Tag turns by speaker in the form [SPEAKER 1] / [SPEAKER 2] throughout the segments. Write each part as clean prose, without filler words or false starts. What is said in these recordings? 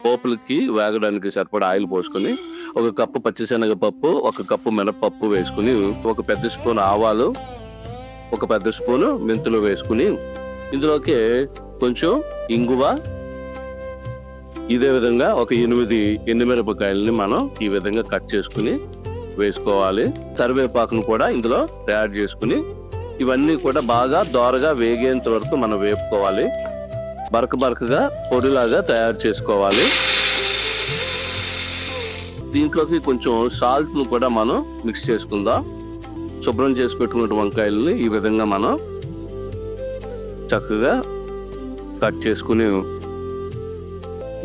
[SPEAKER 1] పోపులకి వేగడానికి సరిపడా ఆయిల్ పోసుకొని, ఒక కప్పు పచ్చిశనగపప్పు, ఒక కప్పు మినపప్పు వేసుకుని, ఒక పెద్ద స్పూన్ ఆవాలు, ఒక పెద్ద స్పూను మెంతులు వేసుకుని, ఇందులోకి కొంచెం ఇంగువ, ఇదే విధంగా ఒక 8 ఎండుమిరపకాయలని మనం ఈ విధంగా కట్ చేసుకుని వేసుకోవాలి. కరివేపాకును కూడా ఇందులో యాడ్ చేసుకుని, ఇవన్నీ కూడా బాగా దోరగా వేగేంత వరకు మనం వేపుకోవాలి. బరకగా పొడిలాగా తయారు చేసుకోవాలి. దీంట్లోకి కొంచెం సాల్ట్ ను కూడా మనం మిక్స్ చేసుకుందాం. శుభ్రం చేసి పెట్టుకున్న వంకాయలని ఈ విధంగా మనం చక్కగా కట్ చేసుకుని,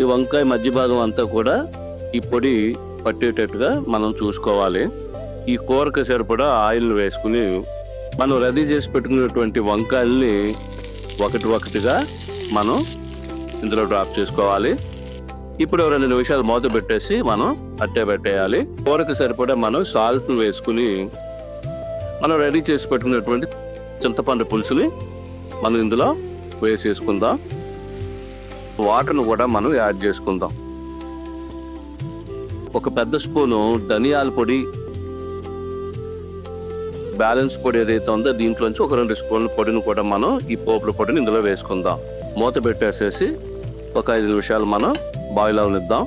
[SPEAKER 1] ఈ వంకాయ మధ్య భాగం అంతా కూడా ఈ పొడి పట్టేటట్టుగా మనం చూసుకోవాలి. ఈ కూరకు సరిపడా ఆయిల్ వేసుకుని, మనం రెడీ చేసి పెట్టుకున్నటువంటి వంకాయల్ని ఒకటిగా మనం ఇందులో డ్రాప్ చేసుకోవాలి. ఇప్పుడు 2 నిమిషాలు మూత పెట్టేసి మనం అట్టే పెట్టేయాలి. కూరకు సరిపడా మనం సాల్ట్ వేసుకుని, మనం రెడీ చేసి పెట్టుకున్నటువంటి చింతపండు పులుసుని మనం ఇందులో వేసేసుకుందాం. వాటర్ను కూడా మనం యాడ్ చేసుకుందాం. ఒక పెద్ద స్పూను ధనియాల పొడి, బ్యాలెన్స్ పొడి ఏదైతే ఉందో దీంట్లోంచి ఒక 2 స్పూన్ల పొడిని కూడా మనం ఈ పోపుల పొడిని ఇందులో వేసుకుందాం. మూత పెట్టేసేసి ఒక 5 నిమిషాలు మనం బాయిల్ అవనిద్దాం.